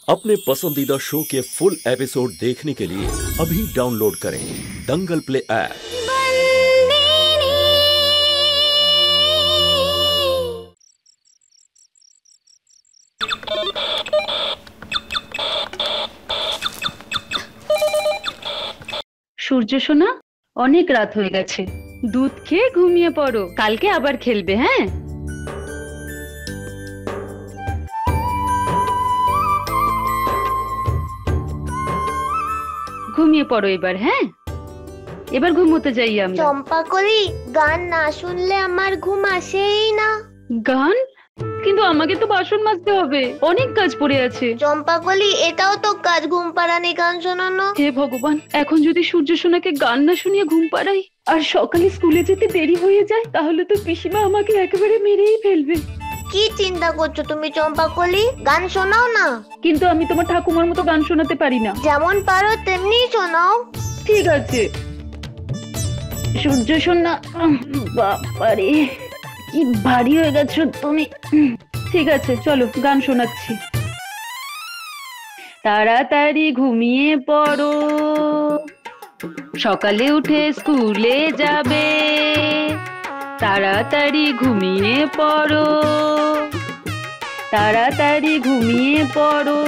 अपने पसंदीदा शो के फुल एपिसोड देखने के लिए अभी डाउनलोड करें दंगल प्ले ऐप। সূর্য সোনা, অনেক রাত হয়ে গেছে, দুধ খেয়ে ঘুমিয়ে পড়ো, কালকে আবার খেলবে। হ্যাঁ, ঘুমিয়ে পড়ো এবার। হ্যাঁ, এবার ঘুমোতে যাই আমরা। চম্পাকলি, গান না শুনলে আমার ঘুম আসেই না। গান? কিন্তু আমাকে তো বাসন মাজতে হবে, অনেক কাজ পড়ে আছে। চম্পাকলি, এটাও তো কাজ, ঘুম পাড়ানি গান শোনানো। হে ভগবান, এখন যদি সূর্য সোনাকে গান না শুনিয়ে ঘুম পাড়াই আর সকালে স্কুলে যেতে দেরি হয়ে যায়, তাহলে তো পিসিমা আমাকে একেবারে মেরেই ফেলবে। কি চিন্তা করছো তুমি চম্পাকলি? গান শোনাও না। কিন্তু আমি তোমার ঠাকুমার মতো গান শোনাতে পারি না। যেমন পারো তেমনি শোনাও। ঠিক আছে সূর্য সোনা। বাবারে, কি ভারী হয়ে গেছো তুমি। ঠিক আছে, চলো গান শোনাচ্ছি। তাড়াতাড়ি ঘুমিয়ে পড়ো, সকালে উঠে স্কুলে যাবে। তাড়াতাড়ি ঘুমিয়ে পড়ো, তাড়াতাড়ি ঘুমিয়ে পড়ো।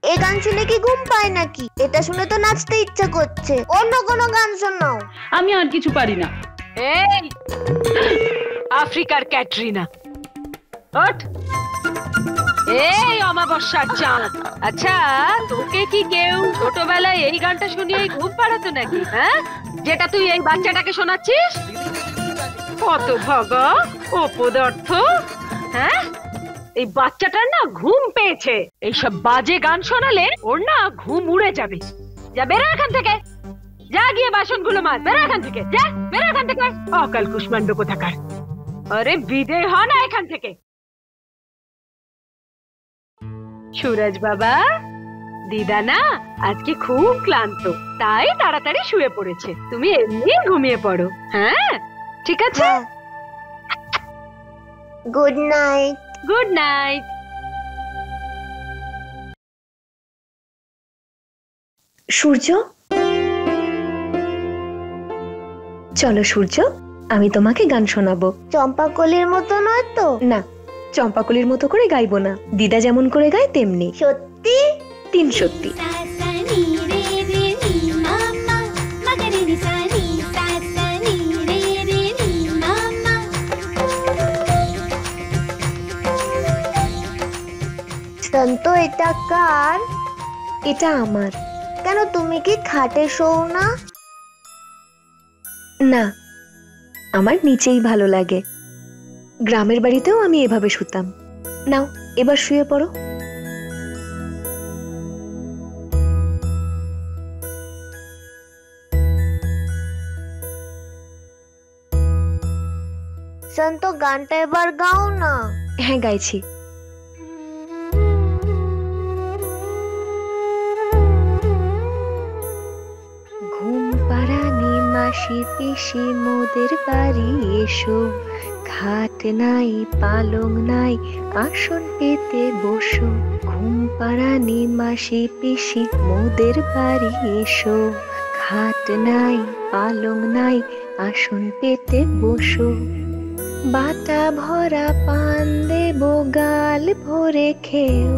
এ গান শুনে কি ঘুম পায় নাকি? এটা শুনে তো নাচতে ইচ্ছা করছে। অন্য কোনো গান শোনাও। আমি আর কিছু পারি না। এই আফ্রিকার ক্যাটরিনা, ওঠ। এই অমাবস্যার চাঁদ, আচ্ছা তোকে কি কেউ ছোটবেলায় এই গানটা শুনিয়ে ঘুম পাড়াতো নাকি? হ্যাঁ, যেটা তুই এই বাচ্চাটাকে শোনাচ্ছিস। কত ভাগা অপদার্থ। হ্যাঁ, এই বাচ্চাটার না ঘুম পেয়েছে। এইসব বাজে গান শোনালে ওর না ঘুম উড়ে যাবে। যা, বেরো এখান থেকে। যা গিয়ে বাসনগুলো মাজ। বেরো এখান থেকে, যা বেরো এখান থেকে। অকাল কুষ্মান্ড কোথাকার। আরে বিদেয় হ না এখান থেকে। সুরজ বাবা, দিদা না আজকে খুব ক্লান্ত, তাই তাড়াতাড়ি শুয়ে পড়েছে। তুমি এমনি ঘুমিয়ে পড়ো। হ্যাঁ, ঠিক আছে। Good night. Good night. Surya, চলো সূর্য, আমি তোমাকে গান শোনাবো। চম্পাকলির মতো নয় তো? না, চম্পাকলির মতো করে গাইবো না, দিদা যেমন করে গায় তেমনি। সত্যি? তিন সত্যি। শান্ত, এটা কার? এটা আমার। কেন, তুমি কি খাটে শোও না? না, আমার নিচেই ভালো লাগে। গ্রামের বাড়িতেও আমি এভাবে শুতাম। নাও, এবার শুয়ে পড়ো। শান্ত, গানটা এবার গাও না। হ্যাঁ, গাইছি। ঘুম পাড়ানি মাসি পিসি মোদের বাড়ি এসো, খাট নাই পালং নাই আসন পেতে বসো। ঘুম পাড়ানি মাসি পিসি মোদের বাড়ি এসো, খাট নাই পালং নাই আসন পেতে বসো। বাটা ভরা পান দেব গাল ভরে খেও,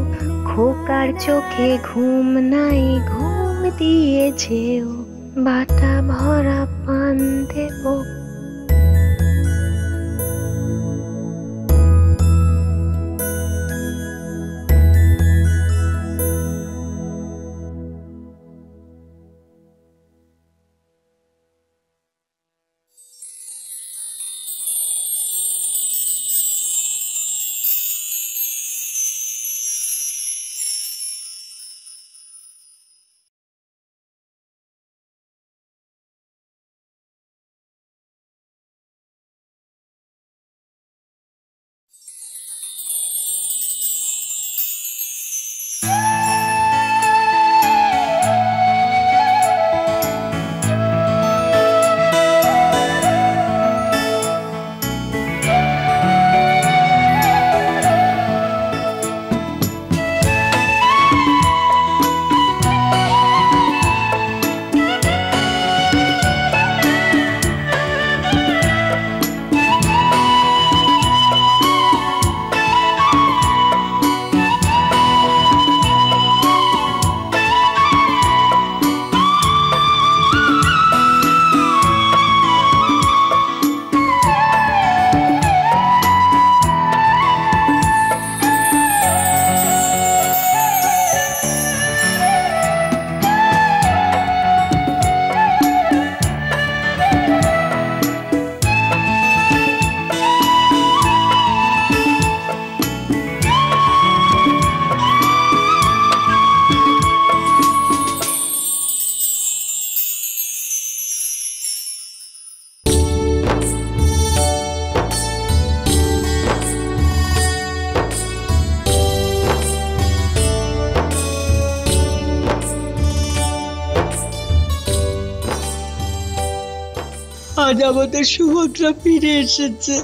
খোকার চোখে ঘুম নাই ঘুম দিয়ে যেও। বাটা ভরা পান দেব আজ আমাদের সুভদ্রা ফিরে এসেছে।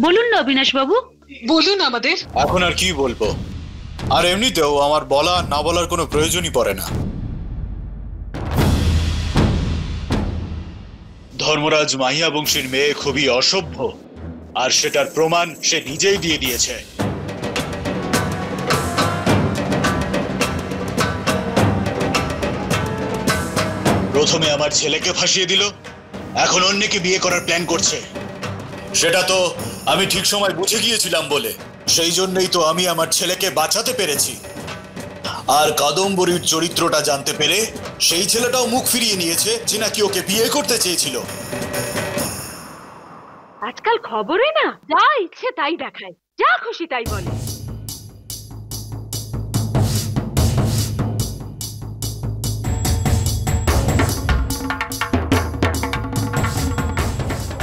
বলুন না অবিনাশ বাবু। বলুন আমাদের। এখন আর কি বলবো, আর এমনিতেও আমার বলা না বলার কোনো প্রয়োজনই পড়ে না। ধর্মরাজ মাহিয়া বংশীর মেয়ে খুবই অসভ্য, আর সেটার প্রমাণ সে নিজেই দিয়ে দিয়েছে। প্রথমে আমার ছেলেকে ফাঁসিয়ে দিল, এখন অন্যকে বিয়ে করার প্ল্যান করছে। সেটা তো আমি ঠিক সময় বুঝে গিয়েছিলাম বলে, সেই জন্যই তো আমি আমার ছেলেকে বাঁচাতে পেরেছি। আর কাদম্বরীর চরিত্রটা জানতে পেরে সেই ছেলেটাও মুখ ফিরিয়ে নিয়েছে যে নাকি ওকে বিয়ে করতে চেয়েছিল। আজকাল খবরে না যা ইচ্ছে তাই দেখায়, যা খুশি তাই বলে।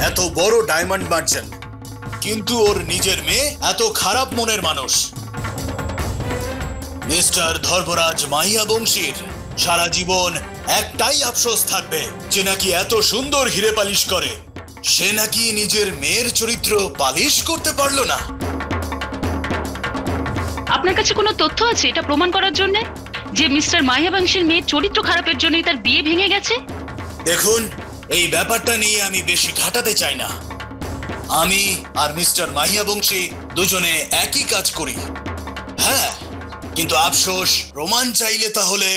এত বড় ডায়মন্ড মার্চেন্ট, কিন্তু ওর নিজের মেয়ে এত খারাপ মনের মানুষ। মিস্টার ধর্মরাজ মাহিয়া বংশীর সারা জীবন একটাই আফসোস থাকবে যে নাকি এত সুন্দর হিরে পালিশ করে, সে নাকি নিজের মেয়ের চরিত্র পালিশ করতে পারলো না। আপনার কাছে কোনো তথ্য আছে এটা প্রমাণ করার জন্য যে মিস্টার মাহিয়া বংশীর মেয়ের চরিত্র খারাপের জন্যই তার বিয়ে ভেঙে গেছে? দেখুন, এই ব্যাপারটা নিয়ে আমি বেশি ঘাটাতে চাই না। আমি আর মিস্টার মাহিয়া বংশী দুজনে একই কাজ করি। হ্যাঁ, কিন্তু আফসোস প্রমাণ চাইলে তাহলে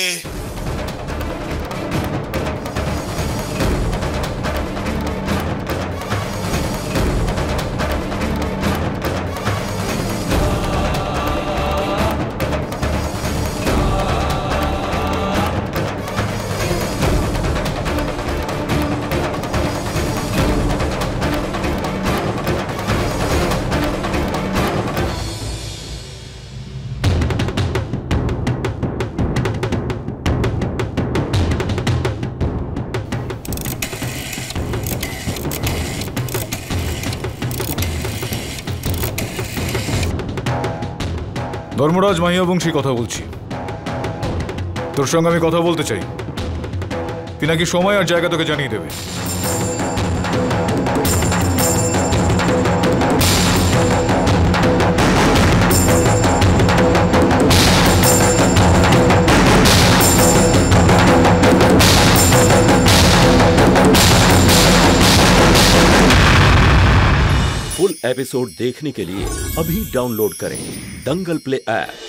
ধর্মরাজ মাহিয়া বংশী কথা বলছি। তোর সঙ্গে আমি কথা বলতে চাই। তুই নাকি সময় আর জায়গা তোকে জানিয়ে দেবে। फुल एपिसोड देखने के लिए अभी डाउनलोड करें दंगल प्ले ऐप।